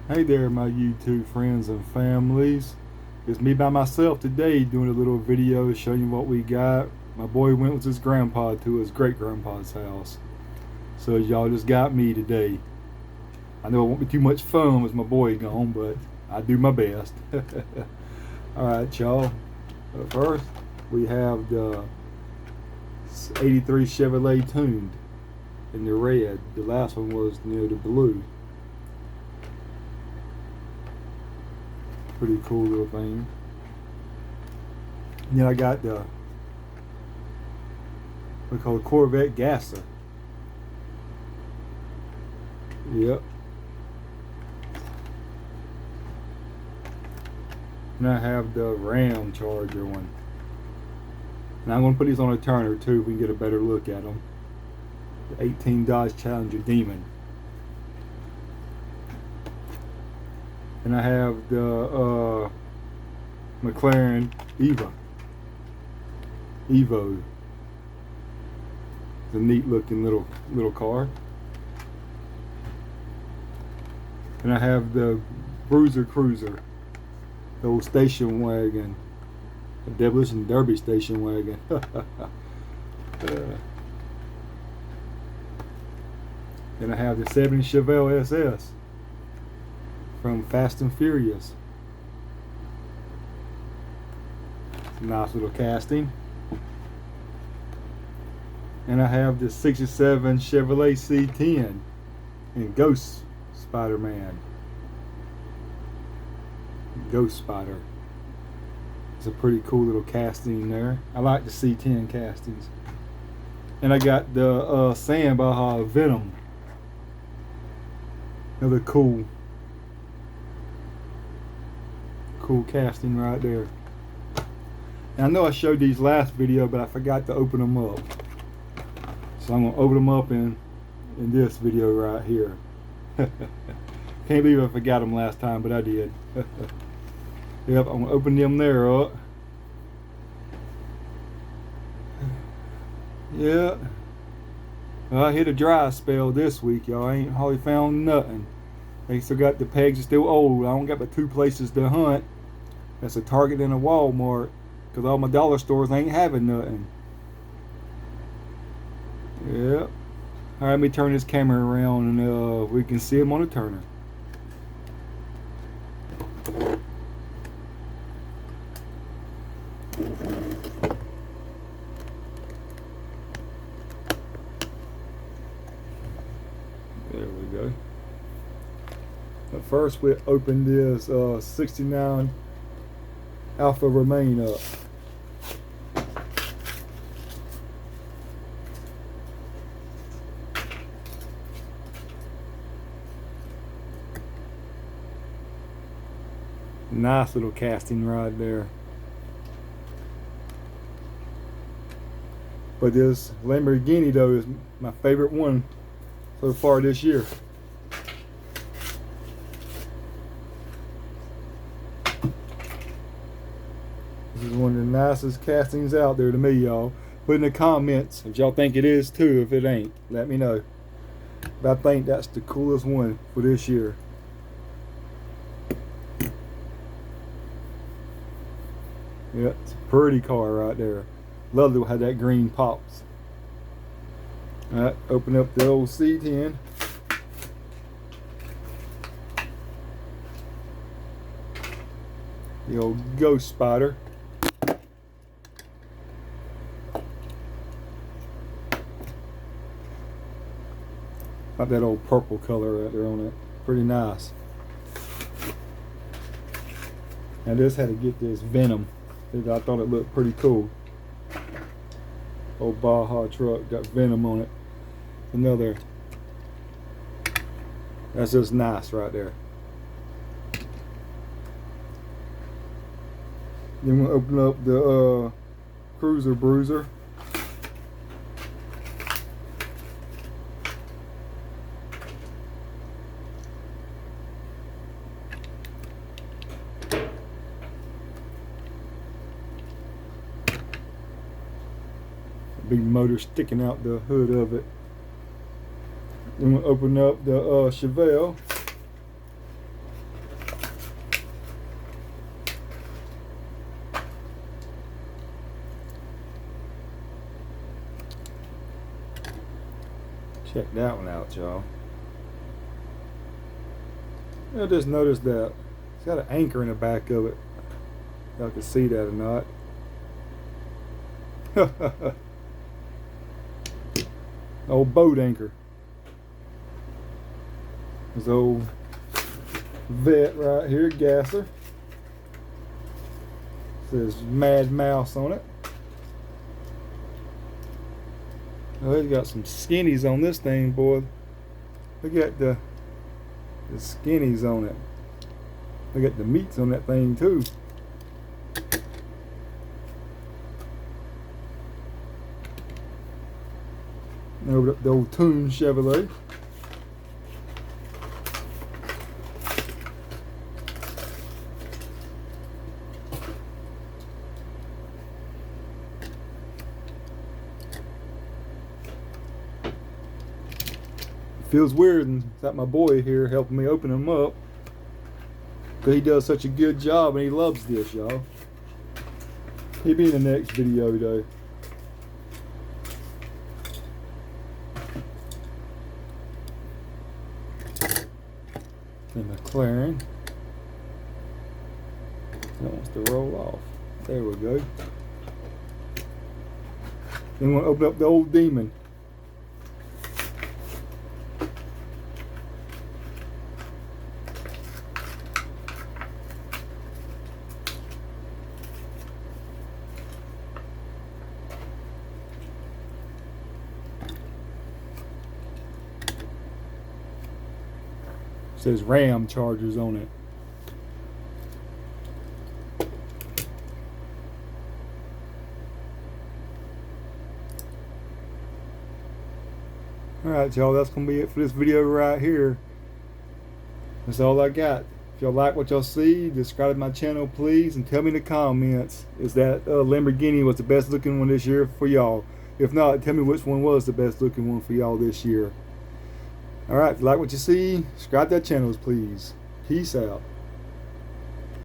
Hey there, my YouTube friends and families. It's me by myself today doing a little video showing you what we got. My boy went with his grandpa to his great-grandpa's house. So y'all just got me today. I know it won't be too much fun with my boy gone, but I do my best. Alright, y'all. First, we have the 83 Chevrolet tuned in the red. The last one was the blue. Pretty cool little thing. And then I got the what we call a Corvette Gasser. Yep. And I have the Ram Charger one. And I'm going to put these on a turner too if we can get a better look at them. The 18 Dodge Challenger Demon. And I have the McLaren Evo. It's a neat looking little car. And I have the Bruiser Cruiser, the old station wagon, the Demolition Derby station wagon. Then I have the 70 Chevelle SS from Fast and Furious. Nice little casting. And I have the 67 Chevrolet C10 in Ghost Spider-Man. Ghost Spider. It's a pretty cool little casting there. I like the C10 castings. And I got the Sam Baja Venom. Another cool casting right there. And I know I showed these last video, but I forgot to open them up. So I'm going to open them up in this video right here. Can't believe I forgot them last time, but I did. Yep, I'm going to open them there up. Yeah. Well, I hit a dry spell this week, y'all. I ain't hardly found nothing. They still got the pegs are still old. I don't got but two places to hunt. That's a Target and a Walmart. Because all my dollar stores ain't having nothing. Yep. Alright, let me turn this camera around and we can see them on the turner. There we go. But first we open this 69 Alfa Romeo up. Nice little casting right there. But this Lamborghini though is my favorite one so far this year. This is one of the nicest castings out there to me, y'all. Put in the comments if y'all think it is too. If it ain't, let me know. But I think that's the coolest one for this year. Yeah, it's a pretty car right there. Love how that green pops. Alright, open up the old C10. The old Ghost Spider. Got that old purple color right there on it. Pretty nice. I just had to get this Venom. I thought it looked pretty cool. Old Baja truck got Venom on it. Another. That's just nice right there. Then we'll open up the Cruiser Bruiser. Big motor sticking out the hood of it. Then we'll open up the Chevelle. Check that one out, y'all. I just noticed that it's got an anchor in the back of it. Y'all can see that or not. Old boat anchor. This old vet right here, gasser. Says Mad Mouse on it. Oh, it's got some skinnies on this thing, boy. Look at the skinnies on it. Look at the meats on that thing too. Over the old Toon Chevrolet. Feels weird without my boy here helping me open them up, because he does such a good job and he loves this, y'all. He'll be in the next video though. The McLaren. That wants to roll off. There we go. Then we'll open up the old Demon. It says RAM chargers on it. Alright, y'all, that's going to be it for this video right here. That's all I got. If y'all like what y'all see, subscribe to my channel, please, and tell me in the comments, is that Lamborghini was the best looking one this year for y'all? If not, tell me which one was the best looking one for y'all this year. Alright, if you like what you see, subscribe to that channel, please. Peace out.